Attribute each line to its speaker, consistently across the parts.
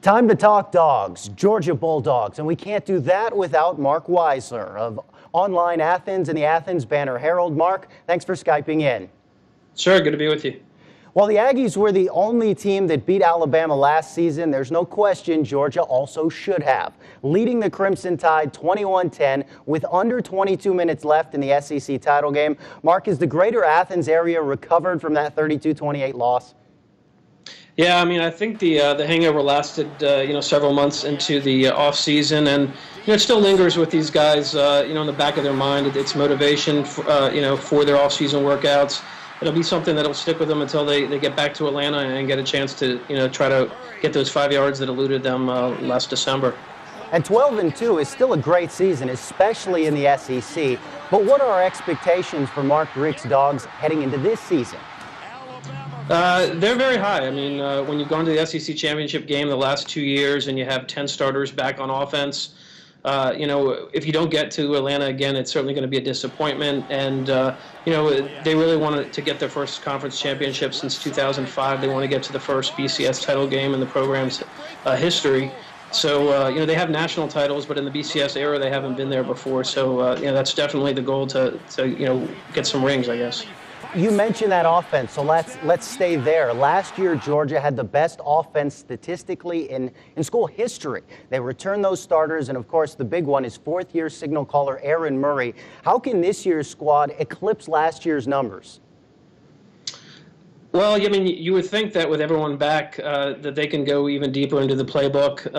Speaker 1: Time to talk dogs, Georgia Bulldogs, and we can't do that without Marc Weiszer of Online Athens and the Athens Banner Herald. Marc, thanks for Skyping in.
Speaker 2: Sure, good to be with you.
Speaker 1: While the Aggies were the only team that beat Alabama last season, there's no question Georgia also should have, leading the Crimson Tide 21-10 with under 22 minutes left in the SEC title game. Marc, is the greater Athens area recovered from that 32-28 loss?
Speaker 2: Yeah, I mean, I think the hangover lasted, several months into the off season, and it still lingers with these guys, in the back of their mind. It's motivation, for their off season workouts. It'll be something that'll stick with them until they get back to Atlanta and get a chance to, try to get those 5 yards that eluded them last December.
Speaker 1: And 12-2 is still a great season, especially in the SEC. But what are our expectations for Mark Richt's Dogs heading into this season?
Speaker 2: They're very high. I mean, when you've gone to the SEC championship game the last 2 years and you have 10 starters back on offense, if you don't get to Atlanta again, it's certainly going to be a disappointment. And, they really wanted to get their first conference championship since 2005. They want to get to the first BCS title game in the program's history. So, they have national titles, but in the BCS era, they haven't been there before. So, that's definitely the goal to get some rings, I guess.
Speaker 1: You mentioned that offense, so let's stay there. Last year, Georgia had the best offense statistically in school history. They returned those starters, and of course, the big one is fourth-year signal caller Aaron Murray. How can this year's squad eclipse last year's numbers?
Speaker 2: Well, I mean, you would think that with everyone back, that they can go even deeper into the playbook,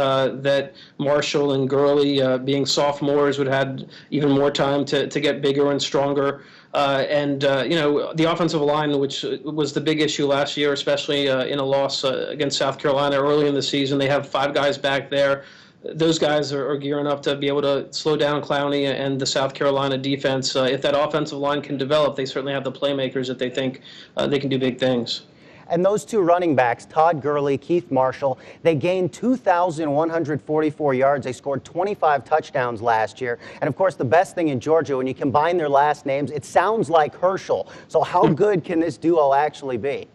Speaker 2: that Marshall and Gurley, being sophomores, would have even more time to get bigger and stronger. The offensive line, which was the big issue last year, especially in a loss against South Carolina early in the season. They have 5 guys back there. Those guys are gearing up to be able to slow down Clowney and the South Carolina defense. If that offensive line can develop, they certainly have the playmakers that they think they can do big things.
Speaker 1: And those two running backs, Todd Gurley, Keith Marshall, they gained 2,144 yards. They scored 25 touchdowns last year. And, of course, the best thing in Georgia, when you combine their last names, it sounds like Herschel. So how good can this duo actually be?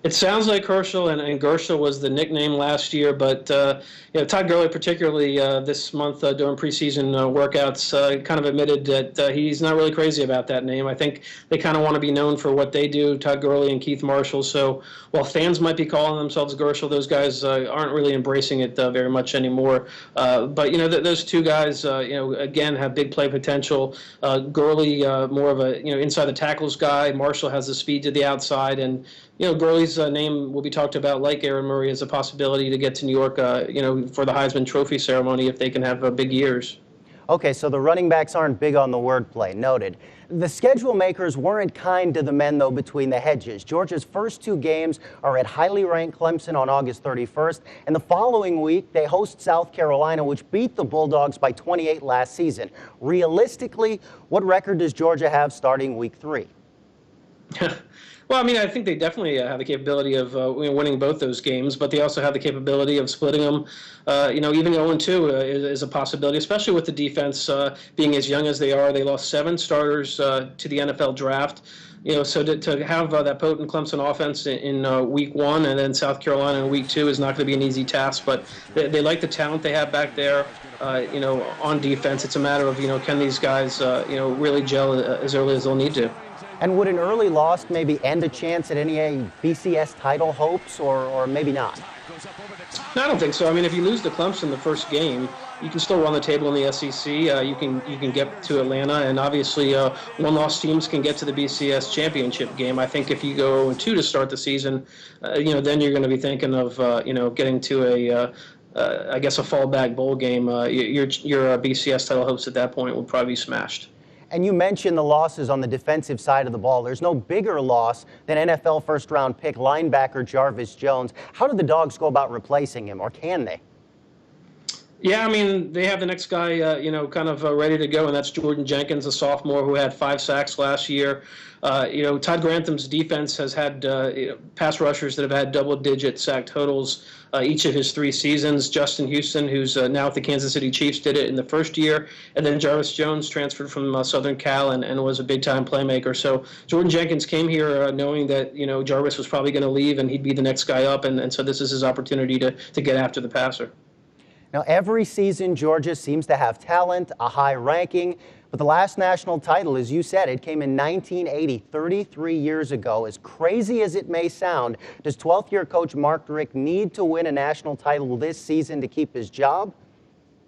Speaker 2: It sounds like Herschel, and Gershel was the nickname last year, but Todd Gurley, particularly this month during preseason workouts, kind of admitted that he's not really crazy about that name. I think they kind of want to be known for what they do, Todd Gurley and Keith Marshall. So while fans might be calling themselves Gershel, those guys aren't really embracing it very much anymore. But those two guys, again, have big play potential. Gurley, more of a inside the tackles guy. Marshall has the speed to the outside, and Gurley's name will be talked about, like Aaron Murray, as a possibility to get to New York, for the Heisman Trophy ceremony if they can have big years.
Speaker 1: Okay, so the running backs aren't big on the wordplay. Noted. The schedule makers weren't kind to the men, though, between the hedges. Georgia's first 2 games are at highly ranked Clemson on August 31st, and the following week they host South Carolina, which beat the Bulldogs by 28 last season. Realistically, what record does Georgia have starting week 3?
Speaker 2: Well, I mean, I think they definitely have the capability of winning both those games, but they also have the capability of splitting them. Even 0-2 is a possibility, especially with the defense being as young as they are. They lost 7 starters to the NFL draft. So to have that potent Clemson offense in week 1 and then South Carolina in week 2 is not going to be an easy task. But they like the talent they have back there. On defense, it's a matter of can these guys really gel as early as they'll need to.
Speaker 1: And would an early loss maybe end a chance at any BCS title hopes, or maybe not?
Speaker 2: No, I don't think so. I mean, if you lose to Clemson the first game, you can still run the table in the SEC. You can get to Atlanta, and obviously one-loss teams can get to the BCS championship game. I think if you go 0-2 to start the season, then you're going to be thinking of getting to a fallback bowl game. Your BCS title hopes at that point will probably be smashed.
Speaker 1: And you mentioned the losses on the defensive side of the ball. There's no bigger loss than NFL first-round pick linebacker Jarvis Jones. How do the Dogs go about replacing him, or can they?
Speaker 2: Yeah, I mean, they have the next guy, kind of ready to go, and that's Jordan Jenkins, a sophomore who had 5 sacks last year. Todd Grantham's defense has had pass rushers that have had double-digit sack totals each of his 3 seasons. Justin Houston, who's now at the Kansas City Chiefs, did it in the first year, and then Jarvis Jones transferred from Southern Cal and was a big-time playmaker. So Jordan Jenkins came here knowing that Jarvis was probably going to leave and he'd be the next guy up, and so this is his opportunity to get after the passer.
Speaker 1: Now, every season, Georgia seems to have talent, a high ranking, but the last national title, as you said, it came in 1980, 33 years ago. As crazy as it may sound, does 12th-year coach Marc need to win a national title this season to keep his job?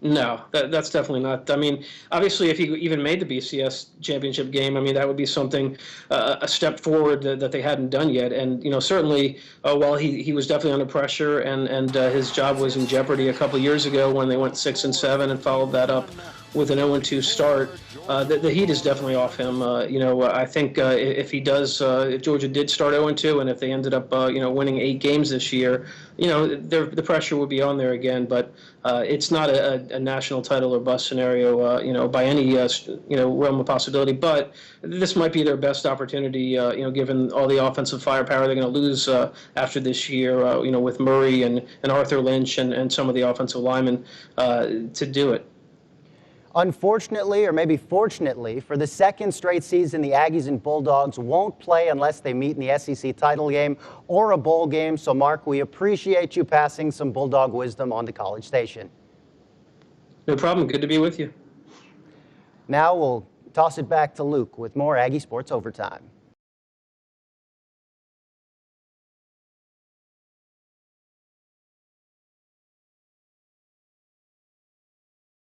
Speaker 2: No, that's definitely not. I mean, obviously, if he even made the BCS championship game, I mean, that would be something, a step forward that they hadn't done yet. And, certainly, while he was definitely under pressure and his job was in jeopardy a couple of years ago when they went 6-7 and followed that up with an 0-2 start, the heat is definitely off him. I think if he does, if Georgia did start 0-2 and if they ended up, winning 8 games this year, the pressure would be on there again. But it's not a national title or bust scenario, by any, realm of possibility. But this might be their best opportunity, given all the offensive firepower they're going to lose after this year, with Murray and Arthur Lynch and some of the offensive linemen to do it.
Speaker 1: Unfortunately, or maybe fortunately, for the second straight season, the Aggies and Bulldogs won't play unless they meet in the SEC title game or a bowl game. So, Marc, we appreciate you passing some Bulldog wisdom on to College Station.
Speaker 2: No problem. Good to be with you.
Speaker 1: Now we'll toss it back to Luke with more Aggie Sports Overtime.